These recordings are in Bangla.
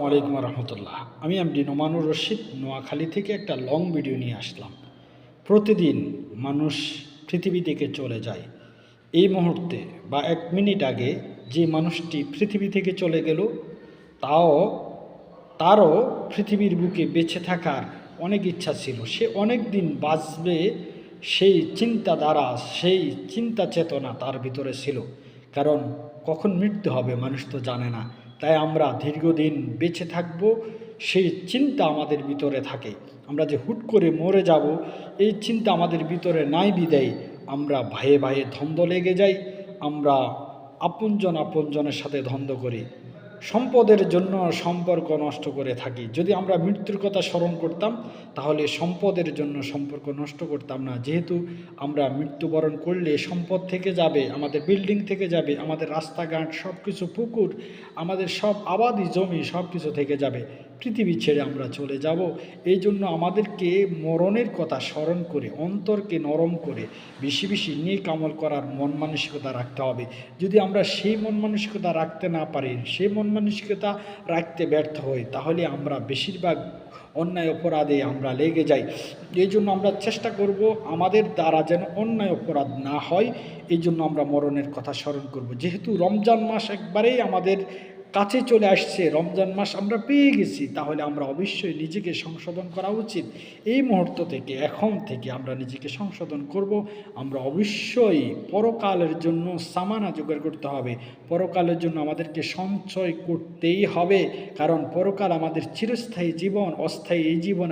আলাইকুম রহমতুল্লাহ। আমি এমডি নোমানুর রশিদ নোয়াখালী থেকে একটা লং ভিডিও নিয়ে আসলাম। প্রতিদিন মানুষ পৃথিবী থেকে চলে যায়। এই মুহূর্তে বা 1 মিনিট আগে যে মানুষটি পৃথিবী থেকে চলে গেল, তারও পৃথিবীর বুকে বেঁচে থাকার অনেক ইচ্ছা ছিল। সে অনেক দিন বাঁচবে, সেই চিন্তাধারা, সেই চিন্তা চেতনা তার ভিতরে ছিল। কারণ কখন মৃত্যু হবে মানুষ তো জানে না। তাই আমরা দীর্ঘদিন বেঁচে থাকব, সেই চিন্তা আমাদের ভিতরে থাকে। আমরা যে হুট করে মরে যাব, এই চিন্তা আমাদের ভিতরে নাই বিদায় আমরা ভাইয়ে ভাইয়ে দ্বন্দ্ব লেগে যাই। আমরা আপনজনের সাথে দ্বন্দ্ব করি, সম্পদের জন্য সম্পর্ক নষ্ট করে থাকি। যদি আমরা মৃত্যুর কথা স্মরণ করতাম, তাহলে সম্পদের জন্য সম্পর্ক নষ্ট করতাম না। যেহেতু আমরা মৃত্যুবরণ করলে সম্পদ থেকে যাবে, আমাদের বিল্ডিং থেকে যাবে, আমাদের রাস্তাঘাট সব কিছু, পুকুর, আমাদের সব আবাদি জমি সব কিছু থেকে যাবে, পৃথিবী ছেড়ে আমরা চলে যাব। এই জন্য আমাদেরকে মরণের কথা স্মরণ করে অন্তরকে নরম করে বেশি বেশি নেক আমল করার মন মানসিকতা রাখতে হবে। যদি আমরা সেই মন মানসিকতা রাখতে না পারি, সেই মন মানসিকতা রাখতে ব্যর্থ হই, তাহলে আমরা বেশিরভাগ অন্যায় অপরাধে আমরা লেগে যাই। এই জন্য আমরা চেষ্টা করব আমাদের দ্বারা যেন অন্যায় অপরাধ না হয়। এই জন্য আমরা মরণের কথা স্মরণ করব। যেহেতু রমজান মাস একবারেই আমাদের কাছে চলে আসছে, রমজান মাস আমরা পেয়ে গেছি, তাহলে আমরা অবশ্যই নিজেকে সংশোধন করা উচিত। এই মুহূর্ত থেকে, এখন থেকে আমরা নিজেকে সংশোধন করব। আমরা অবশ্যই পরকালের জন্য সামানা জোগাড় করতে হবে। পরকালের জন্য আমাদেরকে সঞ্চয় করতেই হবে। কারণ পরকাল আমাদের চিরস্থায়ী জীবন, অস্থায়ী এই জীবন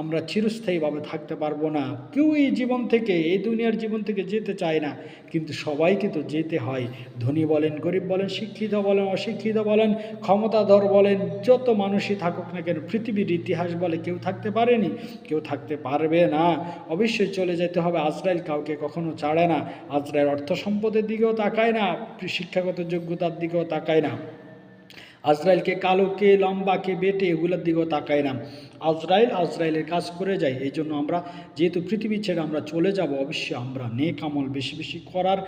আমরা চিরস্থায়ীভাবে থাকতে পারবো না। কেউ এই জীবন থেকে, এই দুনিয়ার জীবন থেকে যেতে চায় না, কিন্তু সবাইকে তো যেতে হয়। ধনী বলেন, গরিব বলেন, শিক্ষিত বলেন, অশিক্ষিত বলেন, ক্ষমতাধর বলেন, যত মানুষই থাকুক না কেন, পৃথিবীর ইতিহাস বলে কেউ থাকতে পারেনি, কেউ থাকতে পারবে না। অবশ্যই চলে যেতে হবে। আজরাইল কাউকে কখনো ছাড়ে না। আজরাইল অর্থ সম্পদের দিকেও তাকায় না, শিক্ষাগত যোগ্যতার দিকেও তাকায় না। আজরাইলকে কালো কে লম্বা কে বেটে এগুলোর দিকেও তাকায় না। আজরাইলের কাজ করে যায়। এই জন্য আমরা যেহেতু পৃথিবী ছেড়ে আমরা চলে যাব, অবশ্যই আমরা নেক আমল বেশি বেশি করার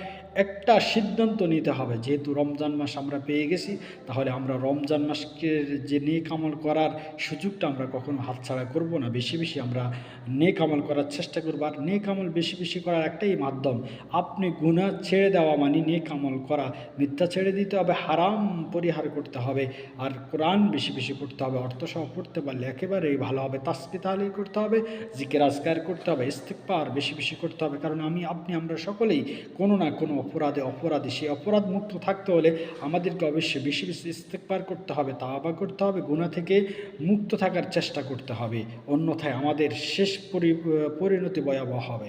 একটা সিদ্ধান্ত নিতে হবে। যেহেতু রমজান মাস আমরা পেয়ে গেছি, তাহলে আমরা রমজান মাসকে যে নেক আমল করার সুযোগটা আমরা কখনো হাতছাড়া করব না। বেশি বেশি আমরা নেক আমল করার চেষ্টা করব। আর নেক আমল বেশি বেশি করার একটাই মাধ্যম, আপনি গুনাহ ছেড়ে দেওয়া মানে নেক আমল করা। মিথ্যা ছেড়ে দিতে হবে, হারাম পরিহার করতে হবে, আর কোরআন বেশি বেশি পড়তে হবে। অর্থ সহ পড়তে পারলে একেবারেই ভালো হবে। তাসবিহ তাহলিল করতে হবে, জিকির আজকার করতে হবে, ইস্তিগফার বেশি বেশি করতে হবে। কারণ আমরা সকলেই কোনো না কোনো অপরাধী। সেই অপরাধ মুক্ত থাকতে হলে আমাদেরকে অবশ্যই বেশি বেশি ইস্তিগফার করতে হবে, তাওবা করতে হবে, গুনাহ থেকে মুক্ত থাকার চেষ্টা করতে হবে। অন্যথায় আমাদের শেষ পরিণতি ভয়াবহ হবে।